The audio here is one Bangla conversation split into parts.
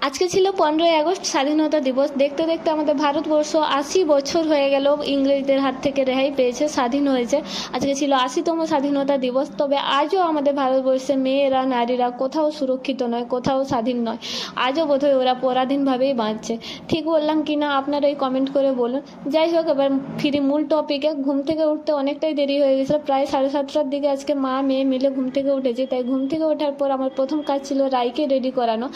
আজকে ছিল 15ই আগস্ট, স্বাধীনতা দিবস। দেখতে দেখতে আমাদের ভারতবর্ষ 80 বছর হয়ে গেল ইংরেজদের হাত থেকে রেহাই পেয়েছে, স্বাধীন হয়েছে। আজকে ছিল 80তম স্বাধীনতা দিবস। তবে আজও আমাদের ভারতবর্ষে মেয়েরা, নারীরা কোথাও সুরক্ষিত নয়, কোথাও স্বাধীন নয়। আজও বোধহয় ওরা পরাধীনভাবেই বাঁচছে। ঠিক বললাম কি না আপনারা এই কমেন্ট করে বলুন। যাই হোক, এবার ফিরি মূল টপিকে। ঘুম থেকে উঠতে অনেকটাই দেরি হয়ে গেছিলো, প্রায় 7:30টার দিকে আজকে মা মেয়ে মিলে ঘুম থেকে উঠেছি। তাই ঘুম থেকে ওঠার পর আমার প্রথম কাজ ছিল রাইকে রেডি করানো।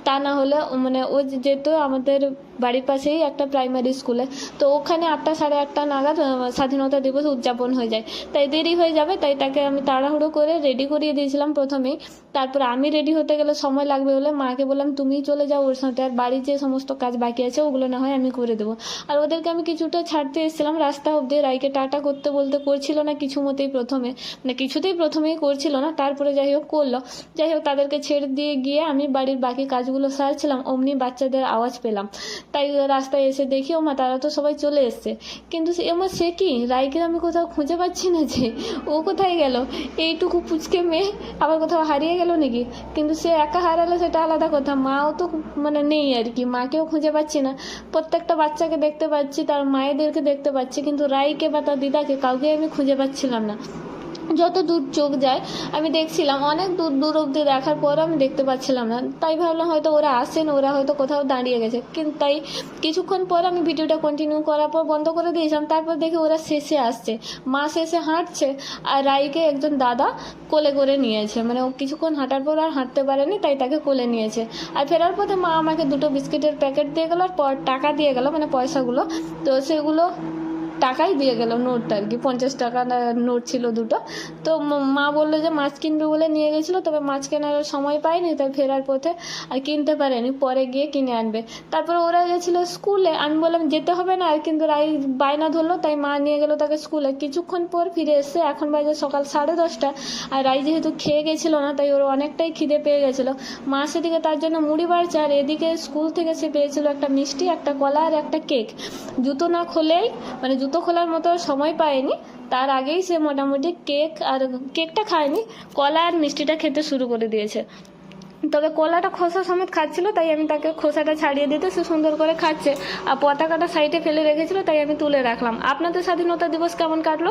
তা না হলে মানে ও যেত আমাদের বাড়ির পাশেই একটা প্রাইমারি স্কুলে, তো ওখানে 8টা সাড়ে 8টা নাগাদ স্বাধীনতা দিবস উদযাপন হয়ে যায়। তাই দেরি হয়ে যাবে, তাই তাকে আমি তাড়াহুড়ো করে রেডি করিয়ে দিয়েছিলাম প্রথমেই। তারপর আমি রেডি হতে গেলে সময় লাগবে বলে মাকে বললাম তুমিই চলে যাও ওর সাথে, আর বাড়ির যে সমস্ত কাজ বাকি আছে ওগুলো না হয় আমি করে দেবো। আর ওদেরকে আমি কিছুটা ছাড়তে এসেছিলাম রাস্তা অব্দি। রাইকে টাটা করতে বলতে করছিল না কিছু মতেই, কিছুতেই প্রথমেই করছিল না, তারপরে যাই হোক করলো। যাই হোক, তাদেরকে ছেড়ে দিয়ে গিয়ে আমি বাড়ির বাকি কাজগুলো সারছিলাম, অমনি বাচ্চাদের আওয়াজ পেলাম। তাই রাস্তায় এসে দেখি ওমা তারা তো সবাই চলে এসছে, কিন্তু সে কি রাইকে আমি কোথাও খুঁজে পাচ্ছি না, যে ও কোথায় গেল। এইটুকু পুচকে মেয়ে আবার কোথাও হারিয়ে গেল নাকি? কিন্তু সে একা হারালো সেটা আলাদা কথা, মাও তো নেই আর কি, মাকেও খুঁজে পাচ্ছি না। প্রত্যেকটা বাচ্চাকে দেখতে পাচ্ছি, তার মায়েদেরকে দেখতে পাচ্ছি, কিন্তু রাইকে বা তার দিদাকে কাউকে আমি খুঁজে পাচ্ছিলাম না। যত দূর চোখ যায় আমি দেখছিলাম, অনেক দূর দূর অব্দি দেখার পরও আমি দেখতে পাচ্ছিলাম না। তাই ভাবলাম হয়তো ওরা আসেন, ওরা হয়তো কোথাও দাঁড়িয়ে গেছে। কিন্তু তাই কিছুক্ষণ পর আমি ভিডিওটা কন্টিনিউ করার পর বন্ধ করে দিয়েছিলাম। তারপর দেখি ওরা শেষে আসছে, মা শেষে হাঁটছে, আর রাইকে একজন দাদা কোলে করে নিয়েছে। ও কিছুক্ষণ হাঁটার পর আর হাঁটতে পারেনি, তাই তাকে কোলে নিয়েছে। আর ফেরার পথে মা আমাকে 2টো বিস্কিটের প্যাকেট দিয়ে গেলো, আর টাকা দিয়ে গেলো, পয়সাগুলো। তো সেগুলো টাকাই দিয়ে গেল, নোটটা আর কি, 50 টাকা নোট ছিল 2টো। তো মা বললো যে মাছ কিনবে বলে নিয়ে গেছিলো, তবে মাছ কেনার সময় পায়নি, তাই ফেরার পথে আর কিনতে পারেনি, পরে গিয়ে কিনে আনবে। তারপরে ওরা গেছিলো স্কুলে, আমি বললাম যেতে হবে না, আর কিন্তু রাই বায়না ধরলো, তাই মা নিয়ে গেলো তাকে স্কুলে। কিছুক্ষণ পর ফিরে এসছে, এখন বাজে সকাল 10:30। আর রাই যেহেতু খেয়ে গেছিলো না, তাই ওর অনেকটাই খিদে পেয়ে গেছিলো। মা সেদিকে তার জন্য মুড়ি বাড়ছে, আর এদিকে স্কুল থেকে সে পেয়েছিল একটা মিষ্টি, একটা কলা আর একটা কেক। জুতো না খোলেই জুতো খোলার মতো সময় পায়নি, তার আগেই সে মোটামুটি কেকটা খায়নি, কলা আর মিষ্টিটা খেতে শুরু করে দিয়েছে। তবে কলাটা খোসা সমেত খাচ্ছিল, তাই আমি তাকে খোসাটা ছাড়িয়ে দিতে সে সুন্দর করে খাচ্ছে। আর পতাকাটা সাইডে ফেলে রেখেছিল, তাই আমি তুলে রাখলাম। আপনাদের স্বাধীনতা দিবস কেমন কাটলো?